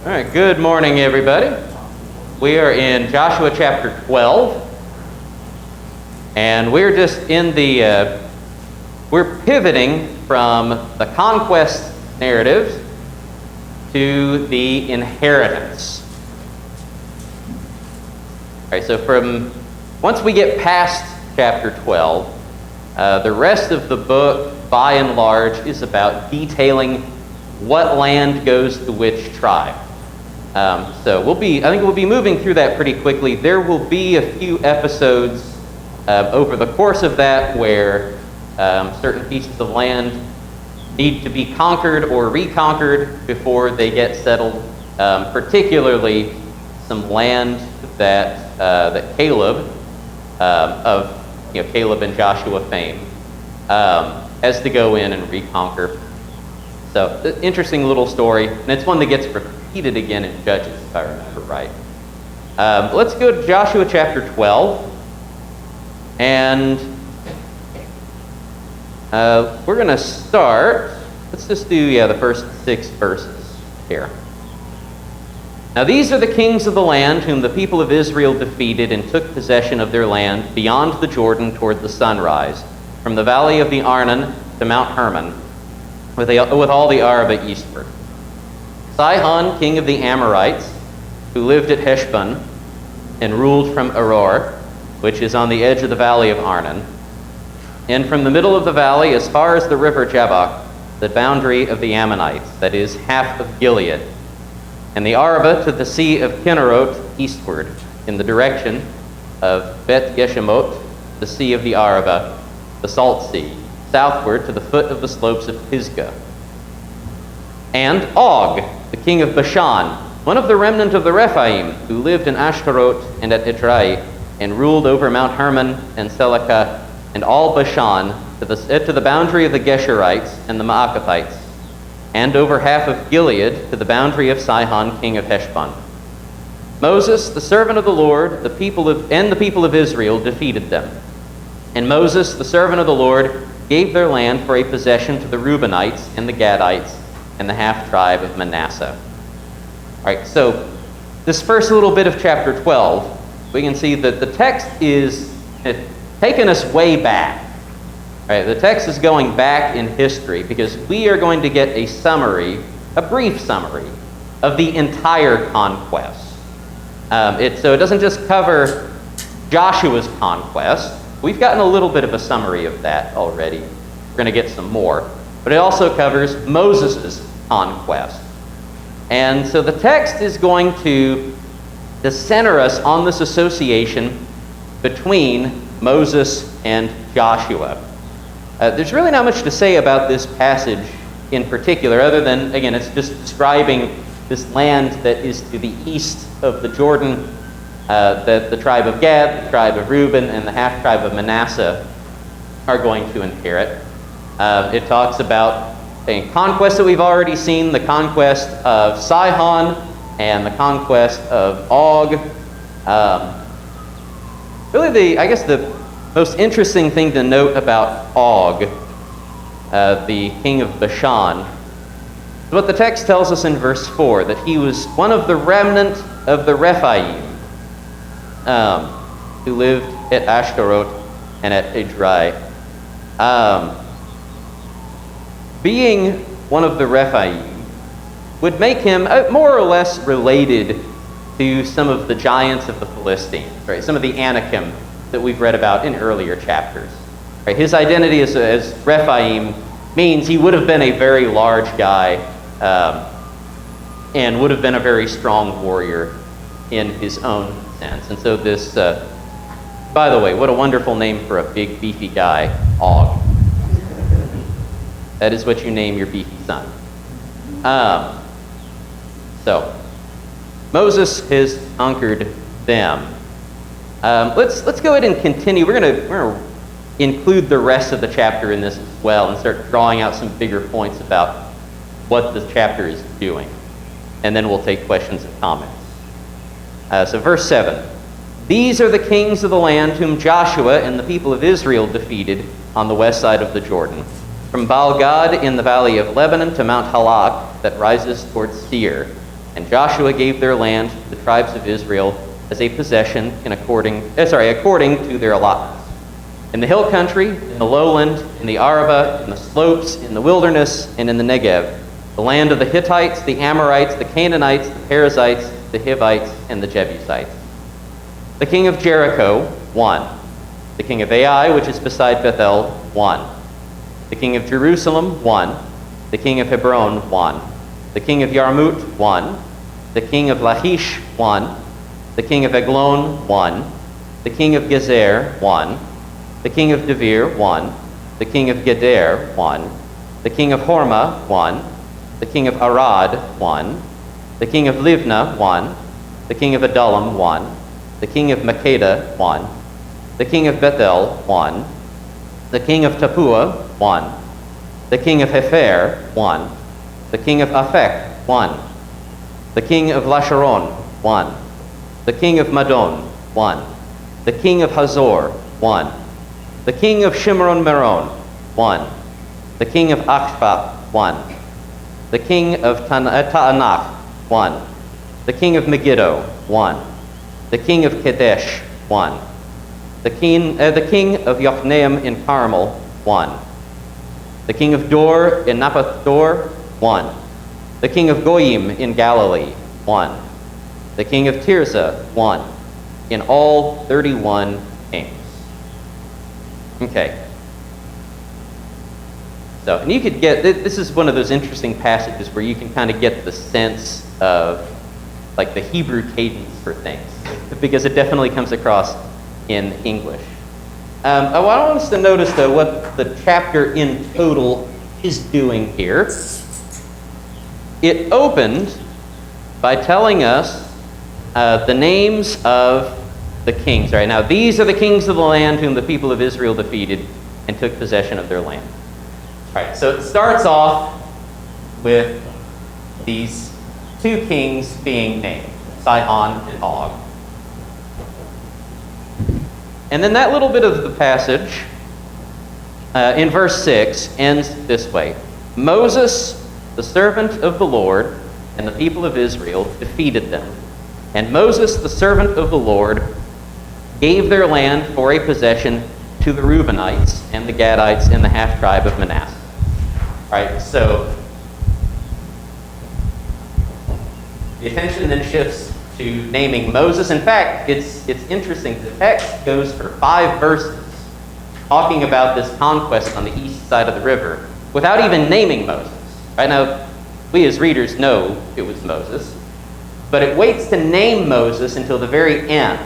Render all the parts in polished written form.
All right, good morning, everybody. We are in Joshua chapter 12, and we're just in the, we're pivoting from the conquest narratives to the inheritance. All right, so once we get past chapter 12, the rest of the book, by and large, is about detailing what land goes to which tribe. So I think we'll be moving through that pretty quickly. There will be a few episodes over the course of that where certain pieces of land need to be conquered or reconquered before they get settled. Particularly some land that Caleb of Caleb and Joshua fame has to go in and reconquer. So interesting little story, and it's one that gets repeated again in Judges, if I remember right. Let's go to Joshua chapter 12, and we're going to start. Let's just do the first 6 verses here. Now these are the kings of the land whom the people of Israel defeated and took possession of their land beyond the Jordan toward the sunrise, from the valley of the Arnon to Mount Hermon, with all the Arabah eastward. Sihon, king of the Amorites, who lived at Heshbon and ruled from Aroer, which is on the edge of the valley of Arnon, and from the middle of the valley as far as the river Jabbok, the boundary of the Ammonites, that is, half of Gilead, and the Arabah to the sea of Kinnerot eastward, in the direction of Bet Yeshimot, the sea of the Arabah, the Salt Sea, southward to the foot of the slopes of Pisgah. And Og, the king of Bashan, one of the remnant of the Rephaim, who lived in Ashtaroth and at Edrei, and ruled over Mount Hermon and Selecah and all Bashan to the boundary of the Geshurites and the Maacathites, and over half of Gilead to the boundary of Sihon, king of Heshbon. Moses, the servant of the Lord, the people of Israel defeated them. And Moses, the servant of the Lord, gave their land for a possession to the Reubenites and the Gadites and the half-tribe of Manasseh. All right, so this first little bit of chapter 12, we can see that the text is taking us way back. All right, the text is going back in history because we are going to get a brief summary of the entire conquest. So it doesn't just cover Joshua's conquest. We've gotten a little bit of a summary of that already. We're going to get some more. But it also covers Moses' conquest. And so the text is going to center us on this association between Moses and Joshua. There's really not much to say about this passage in particular, other than, again, it's just describing this land that is to the east of the Jordan, that the tribe of Gad, the tribe of Reuben, and the half-tribe of Manasseh are going to inherit. It talks about a conquest that we've already seen, the conquest of Sihon and the conquest of Og. Really, I guess the most interesting thing to note about Og, the king of Bashan, is what the text tells us in verse 4, that he was one of the remnant of the Rephaim, who lived at Ashtaroth and at Edrei. Being one of the Rephaim would make him more or less related to some of the giants of the Philistines, right? Some of the Anakim that we've read about in earlier chapters. Right? His identity as Rephaim means he would have been a very large guy and would have been a very strong warrior in his own sense. And so this, by the way, what a wonderful name for a big, beefy guy, Og. That is what you name your beefy son. So, Moses has conquered them. Let's go ahead and continue. We're gonna include the rest of the chapter in this as well and start drawing out some bigger points about what the chapter is doing. And then we'll take questions and comments. So verse 7. These are the kings of the land whom Joshua and the people of Israel defeated on the west side of the Jordan, from Baal-Gad in the valley of Lebanon to Mount Halak that rises towards Seir, And Joshua gave their land to the tribes of Israel as a possession according to their allotments. In the hill country, in the lowland, in the Arabah, in the slopes, in the wilderness, and in the Negev, the land of the Hittites, the Amorites, the Canaanites, the Perizzites, the Hivites, and the Jebusites. The king of Jericho, 1. The king of Ai, which is beside Bethel, 1. The king of Jerusalem, 1. The king of Hebron, 1. The king of Yarmut, 1. The king of Lachish, 1. The king of Eglon, 1. The king of Gezer, 1. The king of Devir, 1. The king of Geder, 1. The king of Hormah, 1. The king of Arad, 1. The king of Livnah, 1. The king of Adullam, 1. The king of Makkedah, 1. The king of Bethel, 1. The king of Tappuah, 1. The king of Hepher, 1. The king of Aphek, 1. The king of Lasharon, 1. The king of Madon, 1. The king of Hazor, 1. The king of Shimron Meron, 1. The king of Akshaph, 1. The king of Taanach, 1. The king of Megiddo, 1. The king of Kadesh, 1. The king of Yochneam in Carmel, 1. The king of Dor in Naphath Dor, 1. The king of Goyim in Galilee, 1. The king of Tirzah, 1. In all 31 kings. Okay. So, and you could get, this is one of those interesting passages where you can kind of get the sense of like the Hebrew cadence for things, because it definitely comes across in English. I want us to notice, though, what the chapter in total is doing here. It opened by telling us the names of the kings. Right now, these are the kings of the land whom the people of Israel defeated and took possession of their land. All right, so it starts off with these two kings being named, Sihon and Og. And then that little bit of the passage in verse 6 ends this way. Moses, the servant of the Lord, and the people of Israel defeated them. And Moses, the servant of the Lord, gave their land for a possession to the Reubenites and the Gadites and the half-tribe of Manasseh. All right, so the attention then shifts to naming Moses. In fact, it's interesting. The text goes for 5 verses talking about this conquest on the east side of the river without even naming Moses. Right now, we as readers know it was Moses, but it waits to name Moses until the very end.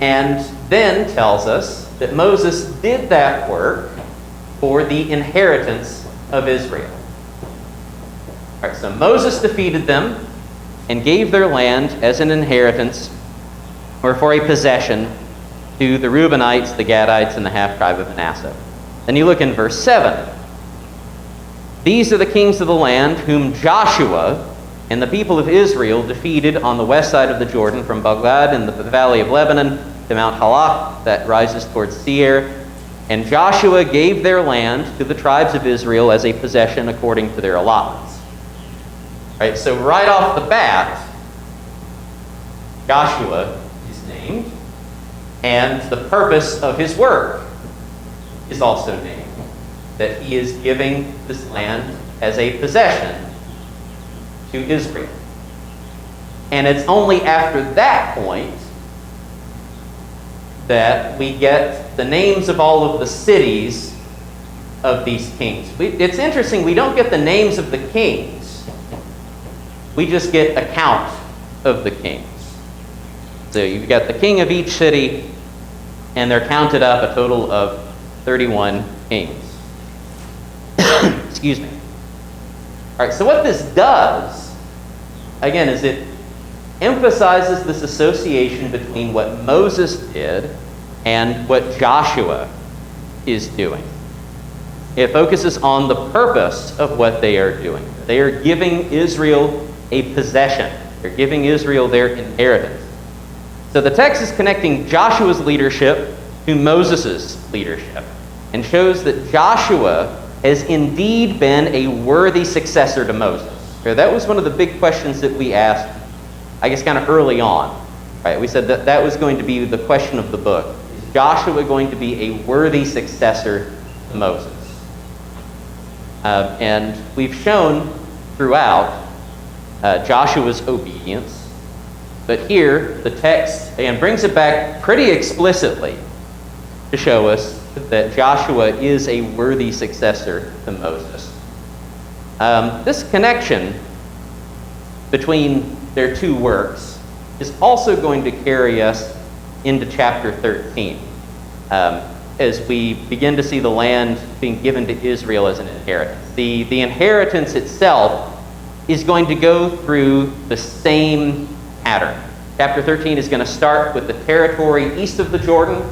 And then tells us that Moses did that work for the inheritance of Israel. All right, so Moses defeated them and gave their land as an inheritance or for a possession to the Reubenites, the Gadites, and the half-tribe of Manasseh. Then you look in verse 7. These are the kings of the land whom Joshua and the people of Israel defeated on the west side of the Jordan from Baghdad in the valley of Lebanon to Mount Halak that rises towards Seir. And Joshua gave their land to the tribes of Israel as a possession according to their allotments. Right, so right off the bat, Joshua is named, and the purpose of his work is also named. That he is giving this land as a possession to Israel. And it's only after that point that we get the names of all of the cities of these kings. It's interesting, we don't get the names of the kings. We just get a count of the kings. So you've got the king of each city, and they're counted up a total of 31 kings. Excuse me. All right, so what this does, again, is it emphasizes this association between what Moses did and what Joshua is doing. It focuses on the purpose of what they are doing. They are giving Israel a possession. They're giving Israel their inheritance. So the text is connecting Joshua's leadership to Moses' leadership and shows that Joshua has indeed been a worthy successor to Moses. Okay, that was one of the big questions that we asked, I guess, kind of early on. Right? We said that that was going to be the question of the book. Is Joshua going to be a worthy successor to Moses? And we've shown throughout Joshua's obedience. But here, the text, again, brings it back pretty explicitly to show us that Joshua is a worthy successor to Moses. This connection between their two works is also going to carry us into chapter 13, as we begin to see the land being given to Israel as an inheritance. The inheritance itself is going to go through the same pattern. Chapter 13 is going to start with the territory east of the Jordan,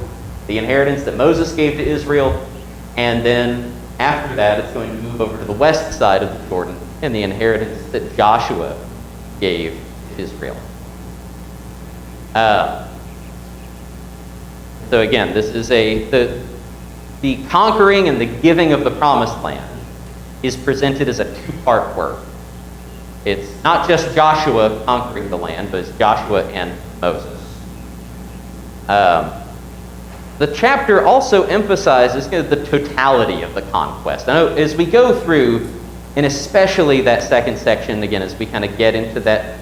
the inheritance that Moses gave to Israel, and then after that it's going to move over to the west side of the Jordan and the inheritance that Joshua gave to Israel. So again, this is the conquering and the giving of the promised land is presented as a two-part work. It's not just Joshua conquering the land, but it's Joshua and Moses. The chapter also emphasizes the totality of the conquest. I know as we go through, and especially that second section, again, as we kind of get into that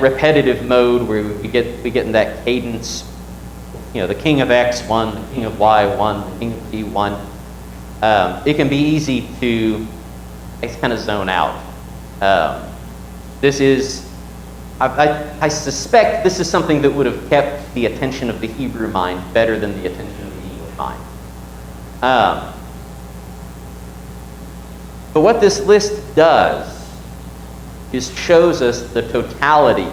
repetitive mode where we get in that cadence, the king of X won, the king of Y won, the king of Z won. It can be easy to kind of zone out. This is, I suspect this is something that would have kept the attention of the Hebrew mind better than the attention of the English mind. But what this list does is shows us the totality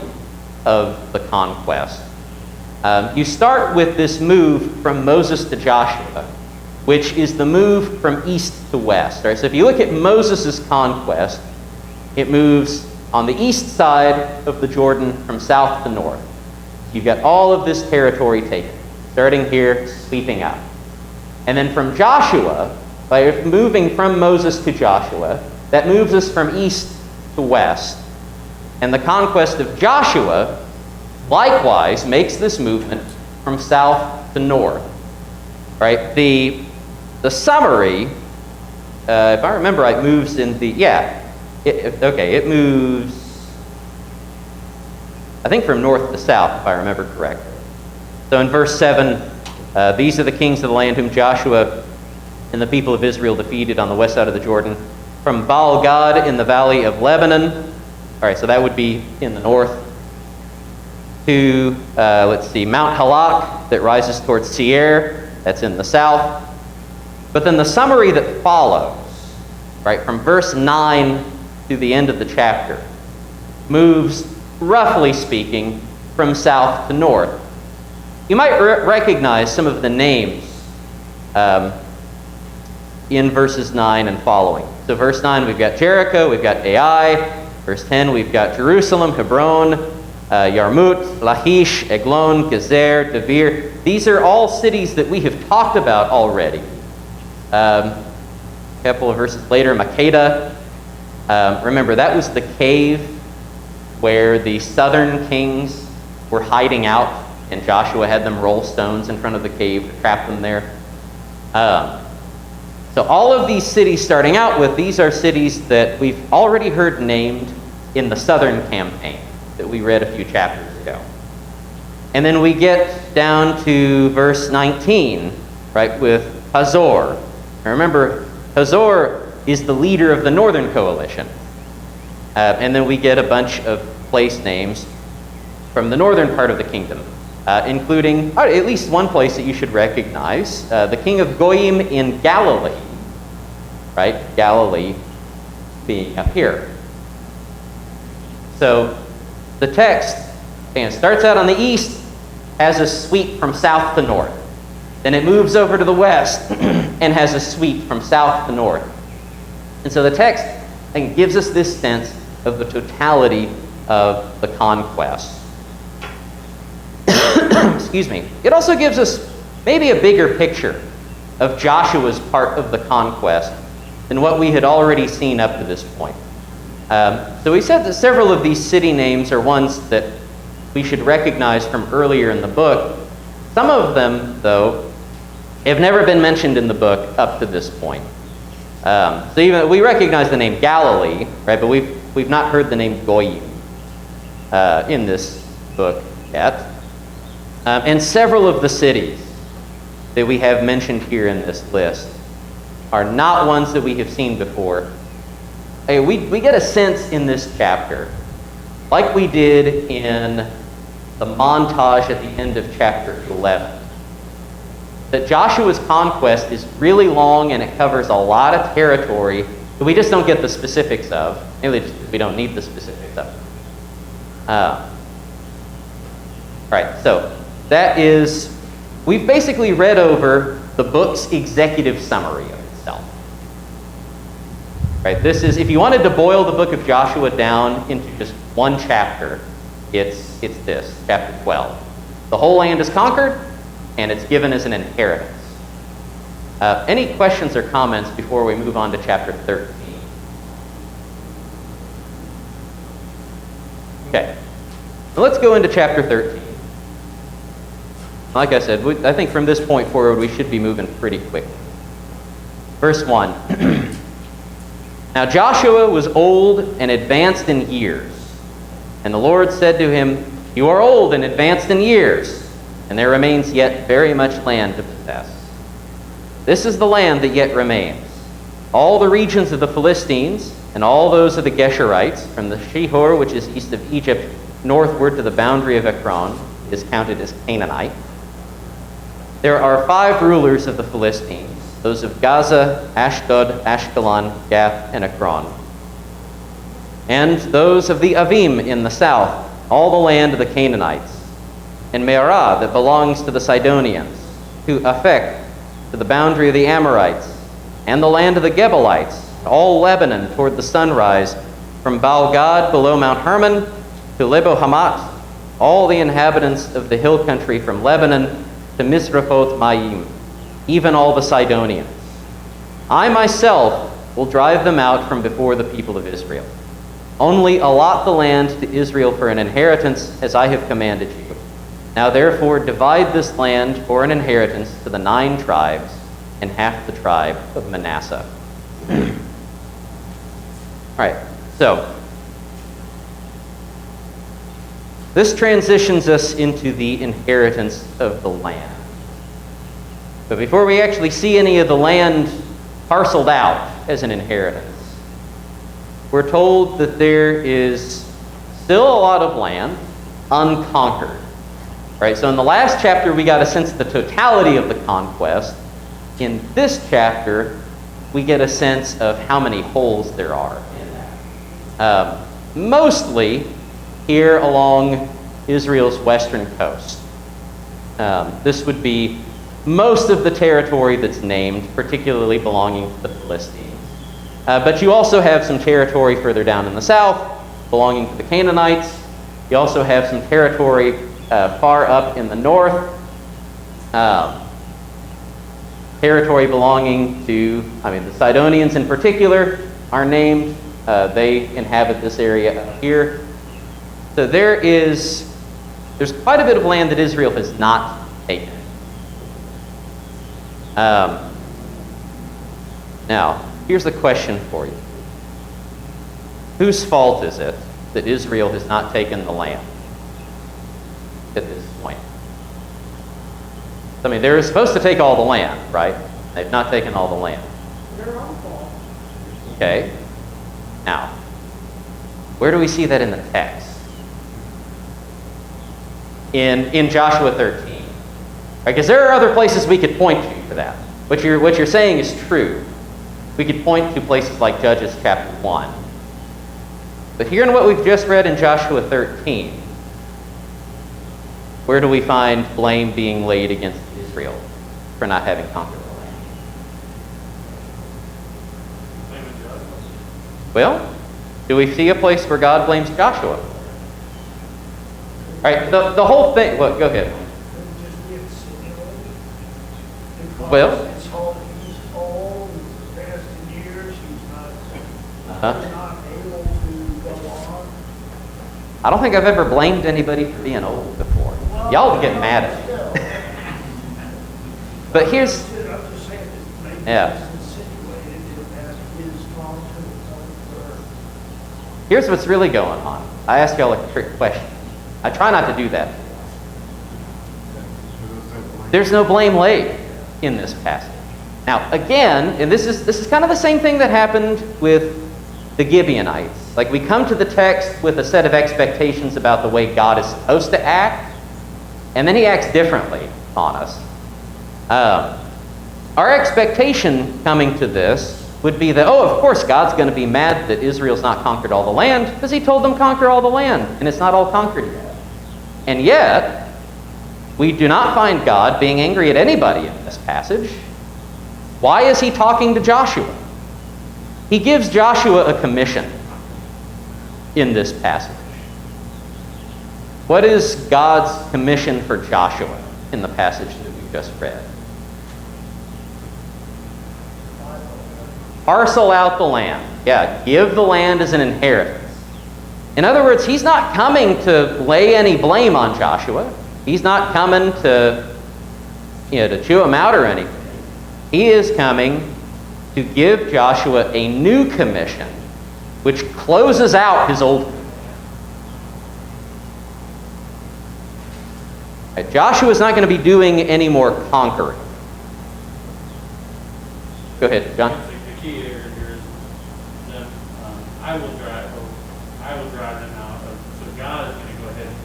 of the conquest. You start with this move from Moses to Joshua, which is the move from east to west. Right? So if you look at Moses' conquest, it moves on the east side of the Jordan from south to north. You've got all of this territory taken, starting here, sweeping out. And then from Joshua, by moving from Moses to Joshua, that moves us from east to west. And the conquest of Joshua likewise makes this movement from south to north. Right? The summary, if I remember right, moves in the, it moves, I think, from north to south, if I remember correctly. So in verse 7, these are the kings of the land whom Joshua and the people of Israel defeated on the west side of the Jordan, from Baal-Gad in the valley of Lebanon. All right, so that would be in the north. To, Mount Halak that rises towards Seir, that's in the south. But then the summary that follows, right, from verse 9 to the end of the chapter, moves, roughly speaking, from south to north. You might recognize some of the names in verses 9 and following. So verse 9, we've got Jericho, we've got Ai. Verse 10, we've got Jerusalem, Hebron, Yarmut, Lachish, Eglon, Gezer, Devir. These are all cities that we have talked about already. A couple of verses later, Makkedah. Remember, that was the cave where the southern kings were hiding out, and Joshua had them roll stones in front of the cave to trap them there. So all of these cities starting out with, these are cities that we've already heard named in the southern campaign that we read a few chapters ago. And then we get down to verse 19, right, with Hazor. Now remember, Hazor is the leader of the northern coalition. And then we get a bunch of place names from the northern part of the kingdom, including at least one place that you should recognize, the king of Goyim in Galilee, right? Galilee being up here. So the text starts out on the east, has a sweep from south to north. Then it moves over to the west and has a sweep from south to north. And so the text gives us this sense of the totality of the conquest. Excuse me. It also gives us maybe a bigger picture of Joshua's part of the conquest than what we had already seen up to this point. So we said that several of these city names are ones that we should recognize from earlier in the book. Some of them, though, have never been mentioned in the book up to this point. So even we recognize the name Galilee, right? But we've not heard the name Goyim in this book yet. And several of the cities that we have mentioned here in this list are not ones that we have seen before. We get a sense in this chapter, like we did in the montage at the end of chapter 11, that Joshua's conquest is really long and it covers a lot of territory that we just don't get the specifics of. Maybe we don't need the specifics of. Right, so that is, we've basically read over the book's executive summary of itself. Right, this is, if you wanted to boil the book of Joshua down into just one chapter, it's this, chapter 12. The whole land is conquered, and it's given as an inheritance. Any questions or comments before we move on to chapter 13? Okay, now let's go into chapter 13. Like I said, I think from this point forward, we should be moving pretty quickly. Verse 1. Now Joshua was old and advanced in years. And the Lord said to him, "You are old and advanced in years, and there remains yet very much land to possess. This is the land that yet remains. All the regions of the Philistines, and all those of the Geshurites, from the Shihor, which is east of Egypt, northward to the boundary of Ekron, is counted as Canaanite. There are 5 rulers of the Philistines, those of Gaza, Ashdod, Ashkelon, Gath, and Ekron. And those of the Avim in the south, all the land of the Canaanites, and Mearah that belongs to the Sidonians, to Aphek, to the boundary of the Amorites, and the land of the Gebalites, all Lebanon toward the sunrise, from Baal-Gad below Mount Hermon to Lebo-Hamat, all the inhabitants of the hill country from Lebanon to Misrephoth-Maim, even all the Sidonians. I myself will drive them out from before the people of Israel. Only allot the land to Israel for an inheritance, as I have commanded you. Now therefore divide this land for an inheritance to the 9 tribes and half the tribe of Manasseh." All right, so this transitions us into the inheritance of the land. But before we actually see any of the land parceled out as an inheritance, we're told that there is still a lot of land unconquered. Right? So in the last chapter, we got a sense of the totality of the conquest. In this chapter, we get a sense of how many holes there are in that. Mostly here along Israel's western coast. This would be most of the territory that's named, particularly belonging to the Philistines. But you also have some territory further down in the south, belonging to the Canaanites. You also have some territory far up in the north, territory belonging to, the Sidonians in particular are named. They inhabit this area up here. So there's quite a bit of land that Israel has not taken. Now, here's the question for you. Whose fault is it that Israel has not taken the land at this point? They're supposed to take all the land, right? They've not taken all the land. Their own fault. Okay. Now, where do we see that in the text? In Joshua 13. Because there are other places we could point to for that. What you're saying is true. We could point to places like Judges chapter 1. But here in what we've just read in Joshua 13, where do we find blame being laid against Israel for not having conquered the land? Well, do we see a place where God blames Joshua? All right, the whole thing. Well, go ahead. Well, he's old, advanced in years, he's not able to I don't think I've ever blamed anybody for being old before. Y'all would get mad at me. But here's, yeah. Here's what's really going on. I ask y'all a trick question. I try not to do that. There's no blame laid in this passage. Now, again, and this is kind of the same thing that happened with the Gibeonites. Like, we come to the text with a set of expectations about the way God is supposed to act, and then he acts differently on us. Our expectation coming to this would be that, oh, of course, God's going to be mad that Israel's not conquered all the land, because he told them conquer all the land, and it's not all conquered yet. And yet, we do not find God being angry at anybody in this passage. Why is he talking to Joshua? He gives Joshua a commission in this passage. What is God's commission for Joshua in the passage that we just read? Parcel out the land. Yeah, give the land as an inheritance. In other words, he's not coming to lay any blame on Joshua. He's not coming to chew him out or anything. He is coming to give Joshua a new commission, which closes out his old commission. Right, Joshua is not going to be doing any more conquering. Go ahead, John. The key here is that I will drive them out. So God is going to go ahead and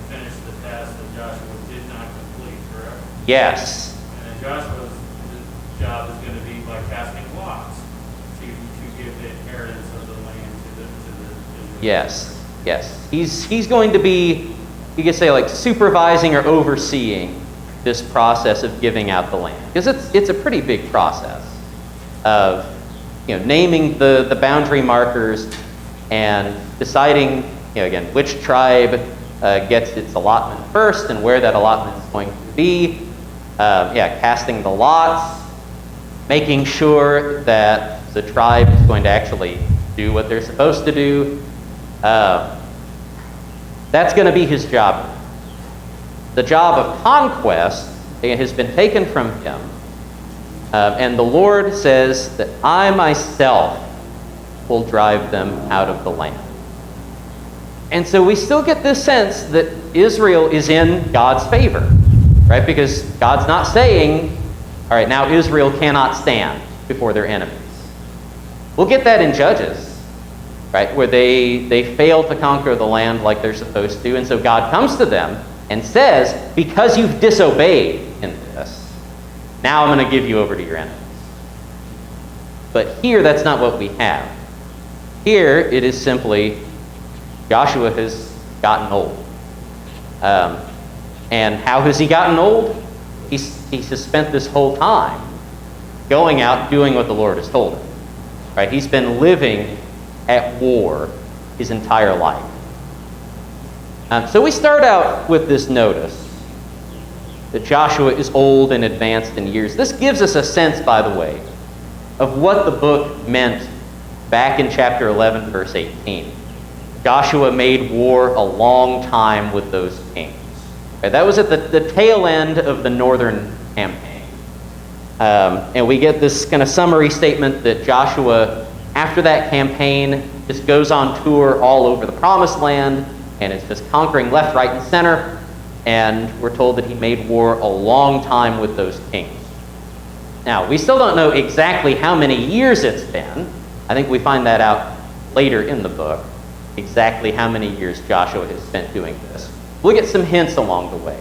finish the task that Joshua did not complete, correct? Yes. And then Joshua's job is going to be by casting lots to give the inheritance of the land to the Yes. He's going to be, you could say, like supervising or overseeing this process of giving out the land, because it's a pretty big process of naming the boundary markers and deciding again which tribe gets its allotment first and where that allotment is going to be. Casting the lots, making sure that the tribe is going to actually do what they're supposed to do. That's going to be his job. The job of conquest has been taken from him. And the Lord says that I myself will drive them out of the land. And so we still get this sense that Israel is in God's favor, right? Because God's not saying, all right, now Israel cannot stand before their enemies. We'll get that in Judges, right? Where they fail to conquer the land like they're supposed to. And so God comes to them and says, because you've disobeyed in this, now I'm going to give you over to your enemies. But here, that's not what we have. Here, it is simply Joshua has gotten old. And how has he gotten old? He has spent this whole time going out doing what the Lord has told him. Right? He's been living at war his entire life. So we start out with this notice that Joshua is old and advanced in years. This gives us a sense, by the way, of what the book meant back in chapter 11, verse 18. Joshua made war a long time with those kings. Right, that was at the tail end of the northern campaign. And we get this kind of summary statement that Joshua, after that campaign, just goes on tour all over the promised land, and is just conquering left, right, and center. And we're told that he made war a long time with those kings. Now, we still don't know exactly how many years it's been. I think we find that out later in the book, exactly how many years Joshua has spent doing this. We'll get some hints along the way.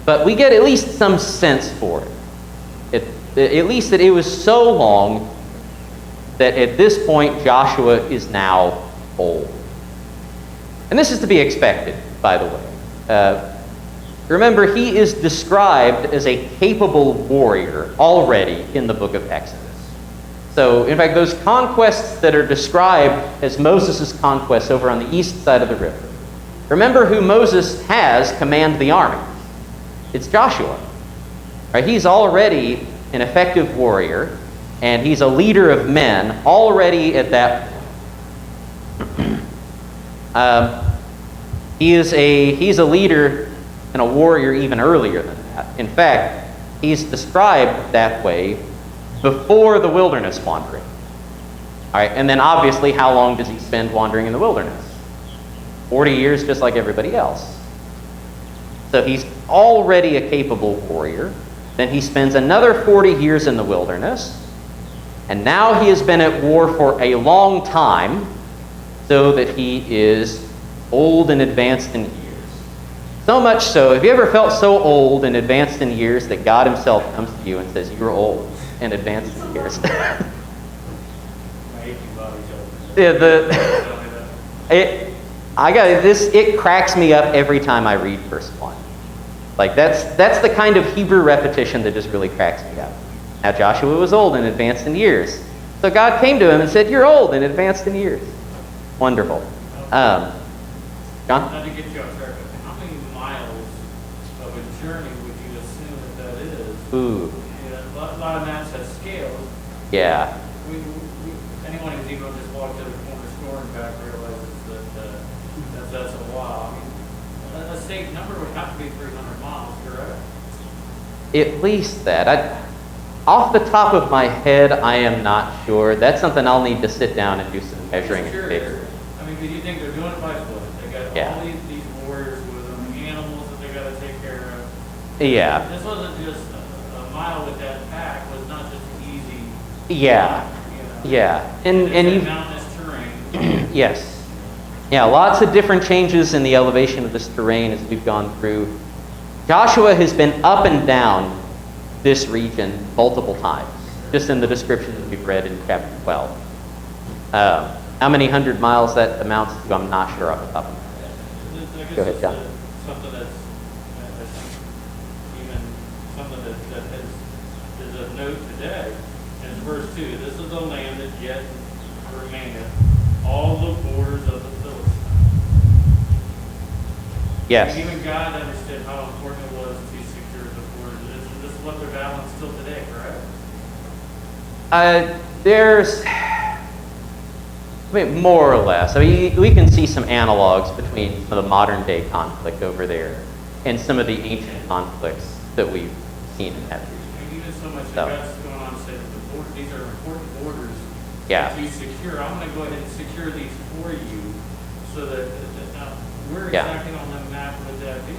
But we get at least some sense for it. At least that it was so long that at this point Joshua is now old. And this is to be expected, by the way. Remember, he is described as a capable warrior already in the book of Exodus. So, in fact, those conquests that are described as Moses' conquests over on the east side of the river, remember who Moses has command the army. It's Joshua. Right? He's already an effective warrior, and he's a leader of men already at that point. He's a leader and a warrior even earlier than that. In fact, he's described that way before the wilderness wandering. All right, and then obviously, how long does he spend wandering in the wilderness? 40 years, just like everybody else. So he's already a capable warrior. Then he spends another 40 years in the wilderness. And now he has been at war for a long time, so that he is old and advanced in years. So much so, have you ever felt so old and advanced in years that God himself comes to you and says, you're old and advanced in years? It cracks me up every time I read verse 1. Like, that's the kind of Hebrew repetition that just really cracks me up. Now Joshua was old and advanced in years. So God came to him and said, you're old and advanced in years. Wonderful. John? Not to get you off track, but how many miles of a journey would you assume that is? Ooh. Yeah, a lot of maps have scales. Yeah. Anyone who's even just walked to the corner store and back realizes that that's a while. I mean, a safe number would have to be 300 miles, correct? At least that. Off the top of my head, I am not sure. That's something I'll need to sit down and do some measuring and figuring. I mean, do you think they're doing it by foot? They got all these warriors with them, animals that they got to take care of. Yeah. This wasn't just a mile with that pack. Was not just easy. Yeah. Yeah. And you mountainous terrain. Yes. Yeah, lots of different changes in the elevation of this terrain as we've gone through. Joshua has been up and down this region multiple times, just in the description that we've read in chapter 12. How many 100 miles that amounts to, I'm not sure off the top of my head. Go ahead, John. Something that's, I think, even something that is of note today. In verse 2, this is the land that yet remaineth, all the borders of the Philistines. Yes. And even God understood how important it was to secure the borders. This is what they're battling still today, correct? There's, more or less. I mean, we can see some analogs between some of the modern day conflict over there and some of the ancient conflicts that we've seen in that region. And even so much that God's going on to say that the border, these are important borders to secure. I'm going to go ahead and secure these for you so that where exactly on the map would that be?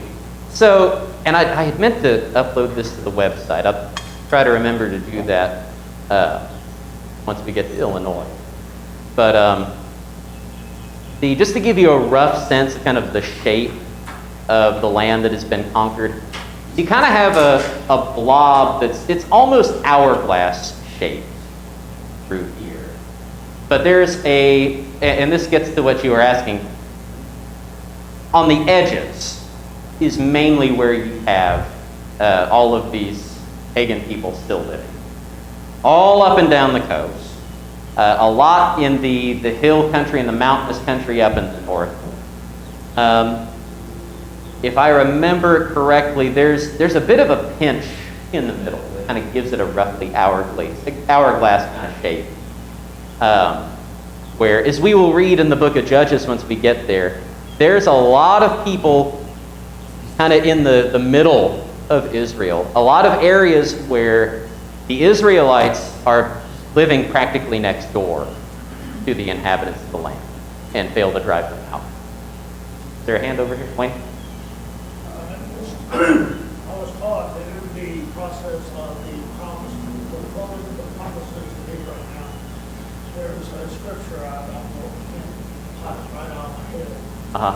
So, and I had meant to upload this to the website. I'll try to remember to do that once we get to Illinois. But just to give you a rough sense of kind of the shape of the land that has been conquered, you kind of have a blob it's almost hourglass shaped through here. But there's and this gets to what you were asking, on the edges is mainly where you have all of these pagan people still living. All up and down the coast. A lot in the hill country and the mountainous country up in the north. If I remember correctly, there's a bit of a pinch in the middle that kind of gives it a roughly hourglass kind of shape. Where, as we will read in the book of Judges once we get there, there's a lot of people kind of in the middle of Israel. A lot of areas where the Israelites are living practically next door to the inhabitants of the land and fail to drive them out. Is there a hand over here, Wayne? I was taught that it would be process of the promise, fulfilling the promises to me right now. There's a scripture I don't know, right off my head,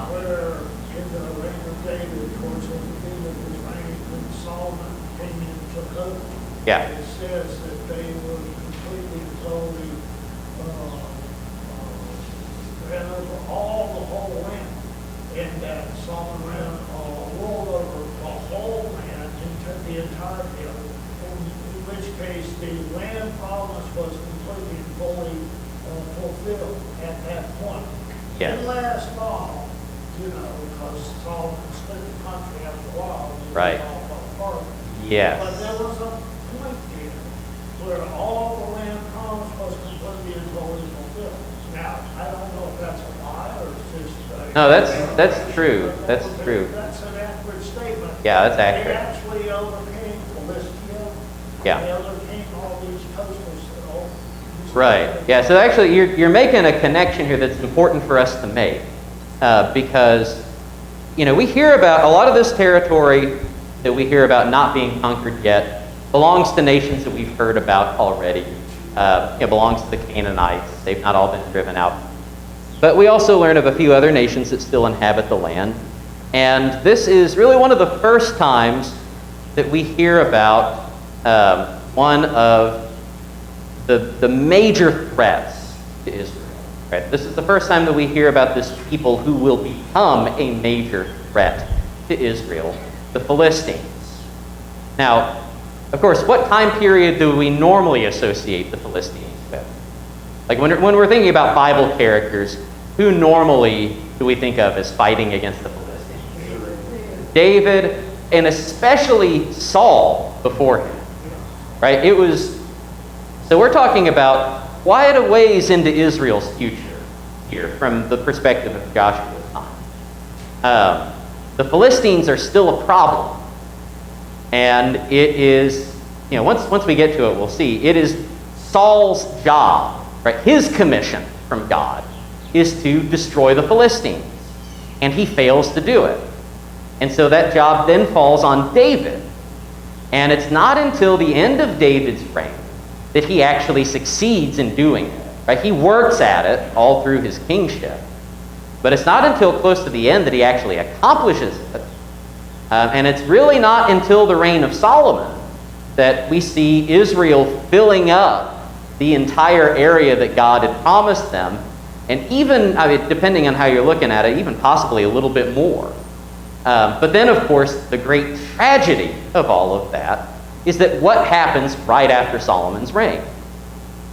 where in the reign of David, towards the beginning of his reign, when Solomon came in and took over, it says that they were completely and totally ran over the whole land, and that Solomon ran rolled over the whole land into the entire field, in which case the land promise was completely and fully fulfilled at that point. Yeah. It last long, because Solomon split the country after a while. Right. All fell apart. Yes. But there was a point there where all the land promise was completely and totally fulfilled. Now, I don't know if that's a lie or it's just a No, that's true. That's true. That's an accurate statement. Yeah, that's They accurate. actually overcame Philistia. Yeah. They overcame all these coastal. Right. Yeah. So actually, you're making a connection here that's important for us to make, because we hear about a lot of this territory that we hear about not being conquered yet belongs to nations that we've heard about already. It belongs to the Canaanites. They've not all been driven out. But we also learn of a few other nations that still inhabit the land. And this is really one of the first times that we hear about one of the major threats to Israel. Right? This is the first time that we hear about this people who will become a major threat to Israel, the Philistines. Now, of course, what time period do we normally associate the Philistines with? Like when we're thinking about Bible characters, who normally do we think of as fighting against the Philistines? David, and especially Saul before him. Right? So we're talking about quite a ways into Israel's future here from the perspective of Joshua's time. The Philistines are still a problem. And it is, once we get to it, we'll see. It is Saul's job, right? His commission from God is to destroy the Philistines. And he fails to do it. And so that job then falls on David. And it's not until the end of David's reign that he actually succeeds in doing it. Right? He works at it all through his kingship. But it's not until close to the end that he actually accomplishes it. And it's really not until the reign of Solomon that we see Israel filling up the entire area that God had promised them. And even, depending on how you're looking at it, even possibly a little bit more. But then, of course, the great tragedy of all of that is that what happens right after Solomon's reign?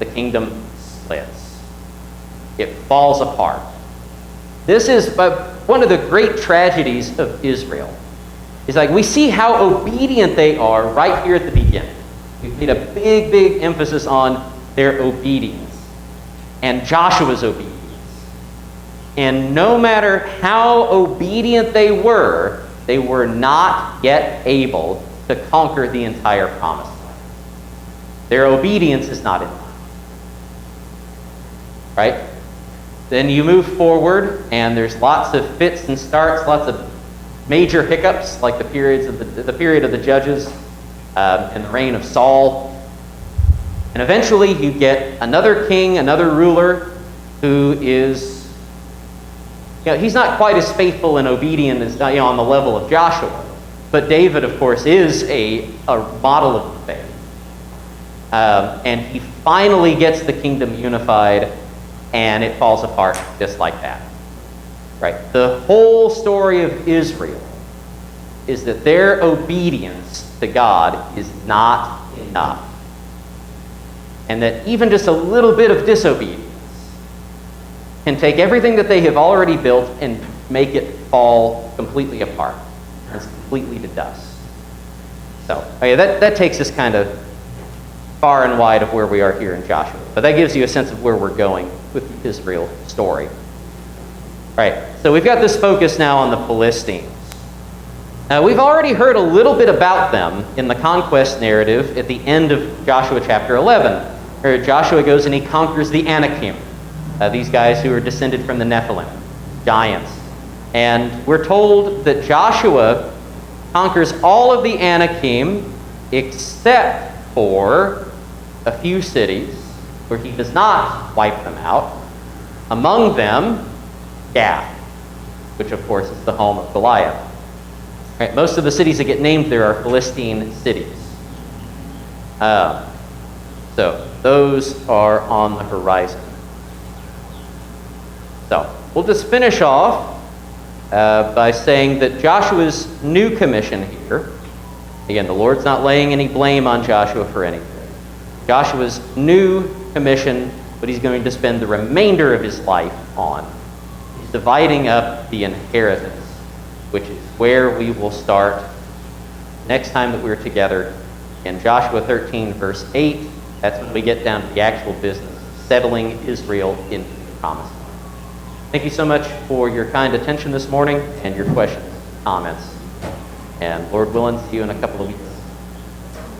The kingdom splits. It falls apart. This is one of the great tragedies of Israel. It's like we see how obedient they are right here at the beginning. We've made a big, big emphasis on their obedience and Joshua's obedience. And no matter how obedient they were not yet able to conquer the entire promised land. Their obedience is not enough. Right? Then you move forward, and there's lots of fits and starts, lots of major hiccups, like the period of the judges and the reign of Saul. And eventually you get another king, another ruler, who is, he's not quite as faithful and obedient as on the level of Joshua. But David, of course, is a model of the faith. And he finally gets the kingdom unified, and it falls apart just like that. Right? The whole story of Israel is that their obedience to God is not enough. And that even just a little bit of disobedience can take everything that they have already built and make it fall completely apart. It's completely to dust. So, that takes us kind of far and wide of where we are here in Joshua. But that gives you a sense of where we're going with the Israel story. All right, so we've got this focus now on the Philistines. We've already heard a little bit about them in the conquest narrative at the end of Joshua chapter 11, where Joshua goes and he conquers the Anakim, these guys who are descended from the Nephilim, giants. And we're told that Joshua conquers all of the Anakim except for a few cities where he does not wipe them out. Among them, Gath, which of course is the home of Goliath. Right, most of the cities that get named there are Philistine cities. So those are on the horizon. So we'll just finish off by saying that Joshua's new commission here, again, the Lord's not laying any blame on Joshua for anything. Joshua's new commission, what he's going to spend the remainder of his life on, is dividing up the inheritance, which is where we will start next time that we're together in Joshua 13, verse 8. That's when we get down to the actual business, settling Israel into the promised land. Thank you so much for your kind attention this morning and your questions, comments. And Lord willing, see you in a couple of weeks.